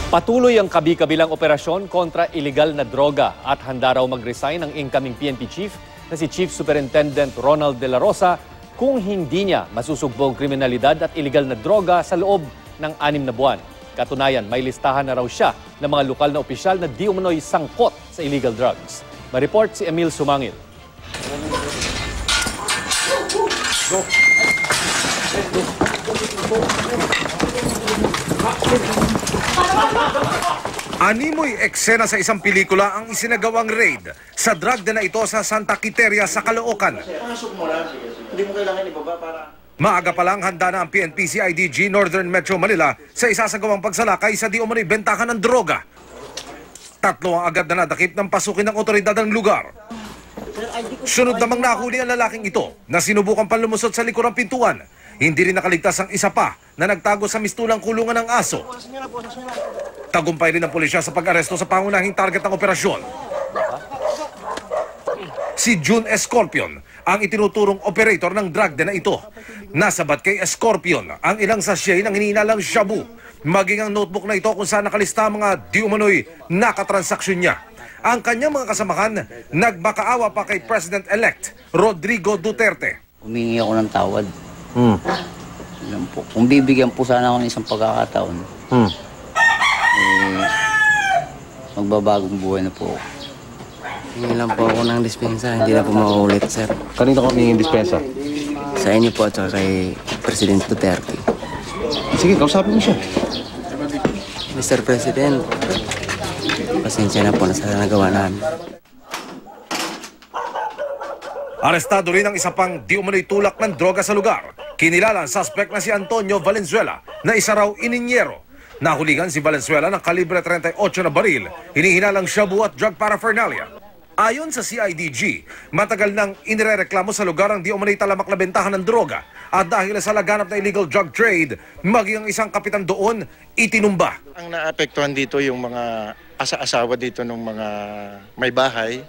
Patuloy ang kabi-kabilang operasyon kontra iligal na droga at handa raw mag-resign ang incoming PNP chief na si Chief Superintendent Ronald De La Rosa kung hindi niya masusugbong kriminalidad at iligal na droga sa loob ng 6 na buwan. Katunayan, may listahan na raw siya ng mga lokal na opisyal na di umano'y sangkot sa illegal drugs. Mareport si Emil Sumangil. Animoy eksena sa isang pelikula ang isinagawang raid sa drug den na ito sa Santa Quiteria sa Caloocan. Maaga pa lang handa na ang PNP CIDG Northern Metro Manila sa isasagawang pagsalakay sa di umano'y bentahan ng droga. 3 ang agad na nadakip ng pasukin ng otoridad ng lugar. Sunod namang nahuli ang lalaking ito na sinubukan panlumusot sa likurang pintuan. Hindi rin nakaligtas ang isa pa na nagtago sa mistulang kulungan ng aso. Tagumpay rin ang pulisya sa pag-aresto sa pangunahing target ng operasyon. Si June Escorpion ang itinuturong operator ng drug den na ito. Nasabat kay Escorpion ang ilang sachet ng hinihinalang shabu, maging ang notebook na ito kung saan nakalista ang mga di umano'y nakatransaksyon niya. Ang kanyang mga kasamahan nagmakaawa pa kay President-elect Rodrigo Duterte. Humingi ako ng tawad. Yan po. Kung bibigyan po sana ako ng isang pagkakataon, magbabagong buhay na po ako. Hingi lang po ako ng dispensa, hindi na po mauulit, sir. Kanino ka humingi dispensa? Sa inyo po at saka kay President Duterte. Sige, kausapin mo siya. Mr. President, pasensya na po na sa nagawa namin. Arestado rin ang isa pang di umano'y tulak ng droga sa lugar. Kinilala ang suspect na si Antonio Valenzuela na isa raw ininyero. Nahuligan si Valenzuela ng kalibre 38 na baril, hinihinalang shabu at drug paraphernalia. Ayon sa CIDG, matagal nang inirereklamo sa lugar ang di umano'y talamak na bentahan ng droga at dahil sa laganap na illegal drug trade, maging ang isang kapitan doon itinumba. Ang naapektuhan dito yung mga asa-asawa dito ng mga may bahay,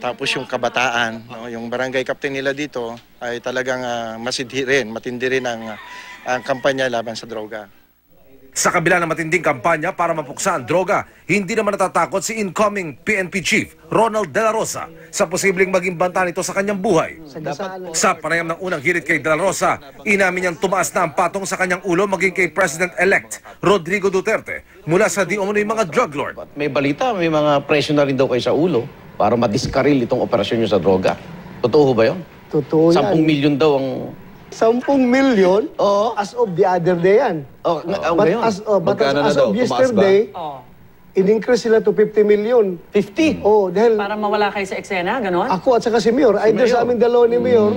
tapos yung kabataan, yung barangay captain nila dito ay talagang matindi rin ang kampanya laban sa droga. Sa kabila ng matinding kampanya para mapuksa ang droga, hindi naman natatakot si incoming PNP Chief Ronald De La Rosa sa posibleng maging banta nito sa kanyang buhay. Sa panayam ng unang hirit kay De La Rosa, inamin niyang tumaas na ang patong sa kanyang ulo maging kay President-elect Rodrigo Duterte mula sa di umano'y mga drug lord. May balita, may mga presyo na rin daw kayo sa ulo para madiskaril itong operasyon nyo sa droga. Totoo ba yun? Totoo yan. 10 milyon daw ang... 10 million as of the other day yan. But as of yesterday, in-increase sila to 50 million. 50? Dahil para mawala kayo sa eksena, gano'n? ako at saka si Mayor, either sa aming dalawa ni Mayor,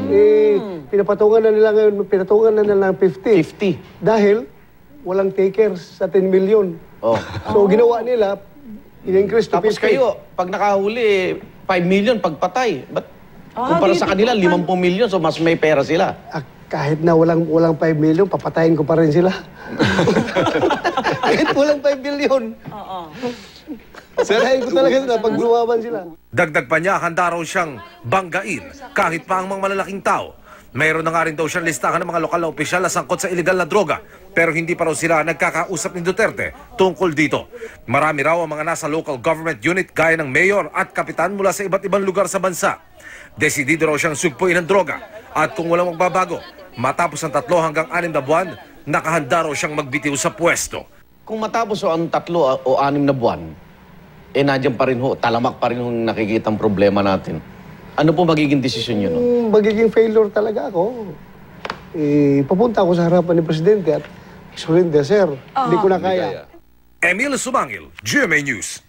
pinapatungan na nila ngayon, pinatungan na nila ng 50. 50? Dahil walang takers sa 10 million. So ginawa nila, in-increase to 50. Tapos kayo, pag nakahuli, 5 million pagpatay. Ba't kumpara sa kanila, 50 million, so mas may pera sila. Kahit na walang 5 million, papatayin ko pa rin sila. Kahit walang 5 million. Papatayin ko talaga sila pag lumaban sila. Dagdag pa niya, handa raw siyang banggain kahit pa ang mga malalaking tao. Mayroon na nga rin daw siyang listahan ng mga lokal na opisyal na sangkot sa iligal na droga. Pero hindi pa raw sila nagkakausap ni Duterte tungkol dito. Marami raw ang mga nasa local government unit gaya ng mayor at kapitan mula sa iba't ibang lugar sa bansa. Desidido raw siyang sugpuin ng droga at kung walang magbabago, matapos ang 3 hanggang 6 na buwan, nakahanda raw siyang magbitiw sa pwesto. Kung matapos ang 3 o 6 na buwan, nandiyan pa rin talamak pa rin nakikita ang problema natin. Ano po magiging desisyon nyo? Magiging failure talaga ako. Papunta ako sa harapan ni Presidente at surrender, sir. Hindi ko na kaya. Emil Sumangil, GMA News.